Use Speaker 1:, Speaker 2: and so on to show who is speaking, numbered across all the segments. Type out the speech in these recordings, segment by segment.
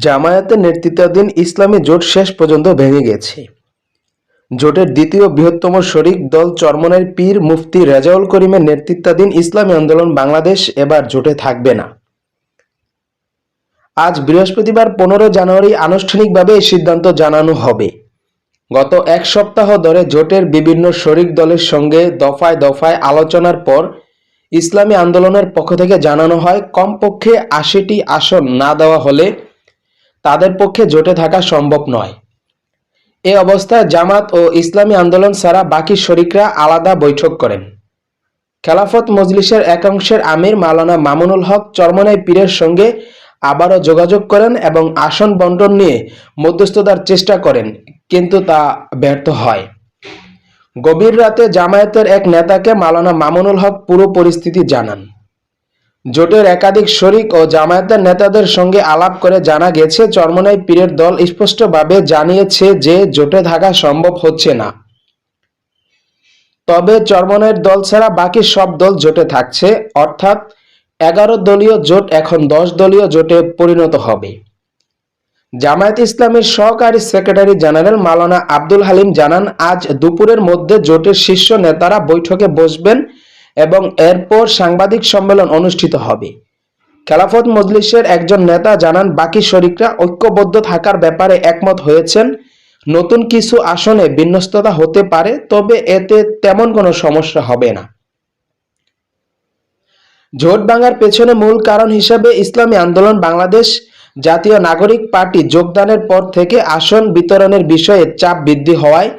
Speaker 1: জামায়াতের নেতৃত্বাধীন ইসলামী জোট শেষ পর্যন্ত ভেঙে গেছে। জোটের দ্বিতীয় বৃহত্তম শরিক দল চরমনাইর পীর মুফতি রেজাউল করিমের নেতৃত্বাধীন ইসলামী আন্দোলন বাংলাদেশ এবার জোটে থাকবে না। আজ বৃহস্পতিবার 15 জানুয়ারি আনুষ্ঠানিকভাবে এই সিদ্ধান্ত জানানো হবে। গত এক সপ্তাহ ধরে জোটের বিভিন্ন শরিক দলের সঙ্গে দফায় দফায় আলোচনার পর ইসলামী আন্দোলনের পক্ষ থেকে জানানো হয়, কমপক্ষে 80টি আসন না দেওয়া হলে তাদের পক্ষে জোটে থাকা সম্ভব নয়। এ অবস্থায় জামাত ও ইসলামী আন্দোলন ছাড়া বাকি শরিকরা আলাদা বৈঠক করেন। খেলাফত মজলিসের একাংশের আমির মাওলানা মামুনুল হক চরমনাই পীরের সঙ্গে আবারও যোগাযোগ করেন এবং আসন বণ্টন নিয়ে মধ্যস্থতার চেষ্টা করেন, কিন্তু তা ব্যর্থ হয়। গভীর রাতে জামায়াতের এক নেতাকে মাওলানা মামুনুল হক পুরো পরিস্থিতি জানান। জোটের একাধিক শরিক ও জামায়াতের নেতাদের সঙ্গে আলাপ করে জানা গেছে, চরমনাই পীরের দল স্পষ্টভাবে জানিয়েছে যে জোটে থাকা সম্ভব হচ্ছে না। তবে চরমনাইয়ের দল ছাড়া বাকি সব দল জোটে থাকছে, অর্থাৎ 11 দলীয় জোট এখন 10 দলীয় জোটে পরিণত হবে। জামায়াত ইসলামীর সহকারী সেক্রেটারি জেনারেল মাওলানা আব্দুল হালিম জানান, আজ দুপুরের মধ্যে জোটের শীর্ষ নেতারা বৈঠকে বসবেন এবং এরপর সাংবাদিক সম্মেলন অনুষ্ঠিত হবে। খেলাফত মজলিসের একজন নেতা জানান, বাকি শরিকরা ঐক্যবদ্ধ থাকার ব্যাপারে একমত হয়েছেন। নতুন কিছু আসনে বিন্যস্ততা হতে পারে, তবে এতে তেমন কোনো সমস্যা হবে না। জোট ভাঙার পেছনে মূল কারণ হিসেবে ইসলামী আন্দোলন বাংলাদেশ জাতীয় নাগরিক পার্টি যোগদানের পর থেকে আসন বিতরণের বিষয়ে চাপ বৃদ্ধি হওয়ায়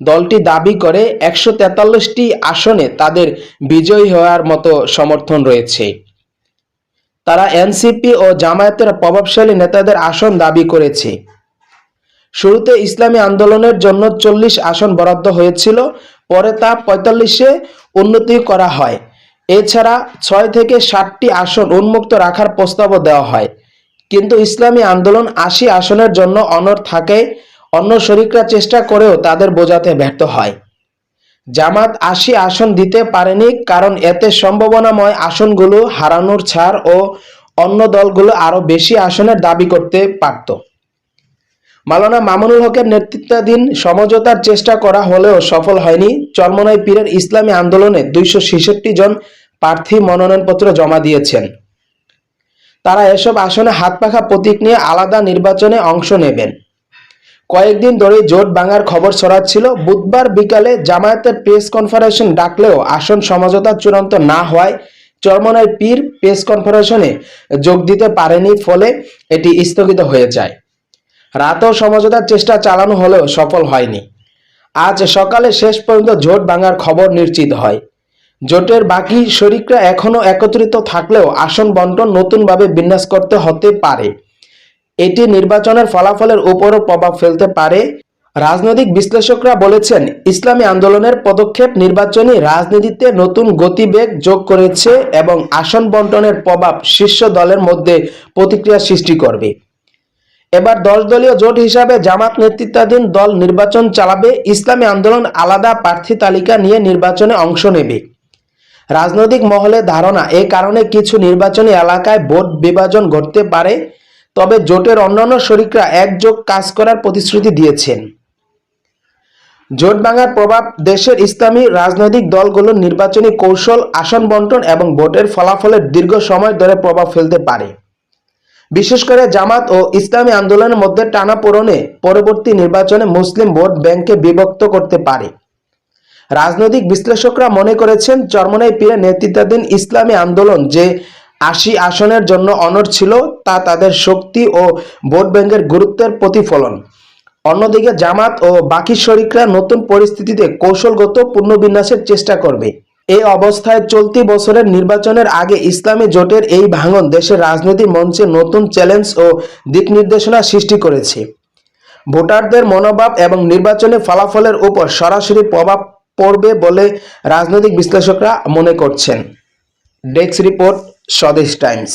Speaker 1: দলটি দাবি করে 143টি আসনে তাদের বিজয়ী হওয়ার মতো সমর্থন রয়েছে। তারা এনসিপি ও জামায়াতের প্রভাবশালী নেতাদের আসন দাবি করেছে। শুরুতে ইসলামী আন্দোলনের জন্য 40 আসন বরাদ্দ হয়েছিল, পরে তা 45-এ উন্নতি করা হয়। এছাড়া 6 থেকে 7টি আসন উন্মুক্ত রাখার প্রস্তাবও দেওয়া হয়, কিন্তু ইসলামী আন্দোলন 80 আসনের জন্য অনড় থাকে। অন্য শরিকরা চেষ্টা করেও তাদের বোঝাতে ব্যর্থ হয়। জামাত 80 আসন দিতে পারেনি, কারণ এতে সম্ভাবনাময় আসনগুলো হারানোর ছাড় ও অন্য দলগুলো আরও বেশি আসনের দাবি করতে পারত। মাওলানা মামুনুল হকের নেতৃত্বাধীন সমঝোতার চেষ্টা করা হলেও সফল হয়নি। চরমনাই পীরের ইসলামী আন্দোলনে 266 জন প্রার্থী মনোনয়নপত্র জমা দিয়েছেন। তারা এসব আসনে হাত পাখা প্রতীক নিয়ে আলাদা নির্বাচনে অংশ নেবেন। কয়েকদিন ধরে জোট ভাঙার খবর ছড়াচ্ছিল। বুধবার বিকালে জামায়াতের প্রেস কনফারেন্স ডাকলেও আসন সমঝোতা চূড়ান্ত না হওয়ায় চরমনাই পীর প্রেস কনফারেন্সে যোগ দিতে পারেনি, ফলে এটি স্থগিত হয়ে যায়। রাতেও সমঝোতার চেষ্টা চালানো হলেও সফল হয়নি। আজ সকালে শেষ পর্যন্ত জোট ভাঙার খবর নিশ্চিত হয়। জোটের বাকি শরিকরা এখনও একত্রিত থাকলেও আসন বণ্টন নতুনভাবে বিন্যাস করতে হতে পারে। এটি নির্বাচনের ফলাফলের উপরও প্রভাব ফেলতে পারে। রাজনৈতিক বিশ্লেষকরা বলেছেন, ইসলামী আন্দোলনের পদক্ষেপ নির্বাচনী রাজনীতিতে নতুন গতিবেগ যোগ করেছে এবং আসন বণ্টনের প্রভাব শীর্ষ দলের মধ্যে প্রতিক্রিয়া সৃষ্টি করবে। এবার 10 দলীয় জোট হিসাবে জামাত নেতৃত্বাধীন দল নির্বাচন চালাবে। ইসলামী আন্দোলন আলাদা প্রার্থী তালিকা নিয়ে নির্বাচনে অংশ নেবে। রাজনৈতিক মহলে ধারণা, এ কারণে কিছু নির্বাচনী এলাকায় ভোট বিভাজন ঘটতে পারে। তবে জোটের অন্যান্য শরিকরা একযোগ কাজ করার প্রতিশ্রুতি দিয়েছেন। জোট ভাঙার প্রভাব দেশের ইসলামী রাজনৈতিক দলগুলোর নির্বাচনী কৌশল, আসন বণ্টন এবং ভোটের ফলাফলের দীর্ঘ সময় ধরে প্রভাব ফেলতে পারে। বিশেষ করে জামাত ও ইসলামী আন্দোলনের মধ্যে টানাপোড়েনে পরবর্তী নির্বাচনে মুসলিম ভোট ব্যাংককে বিভক্ত করতে পারে। রাজনৈতিক বিশ্লেষকরা মনে করেছেন, চরমনাই পীরের নেতৃত্বাধীন ইসলামী আন্দোলন যে 80 আসনের জন্য অনড় ছিল, তা তাদের শক্তি ও ভোট ব্যাংকের গুরুত্বের প্রতিফলন। অন্যদিকে জামাত ও বাকি শরিকরা নতুন পরিস্থিতিতে কৌশলগত পুনর্বিন্যাসের চেষ্টা করবে। এই অবস্থায় চলতি বছরের নির্বাচনের আগে ইসলামী জোটের এই ভাঙন দেশের রাজনৈতিক মঞ্চে নতুন চ্যালেঞ্জ ও দিক নির্দেশনা সৃষ্টি করেছে। ভোটারদের মনোভাব এবং নির্বাচনী ফলাফলের উপর সরাসরি প্রভাব পড়বে বলে রাজনৈতিক বিশ্লেষকরা মনে করছেন। ডেস্ক রিপোর্ট, স্বদেশ টাইমস।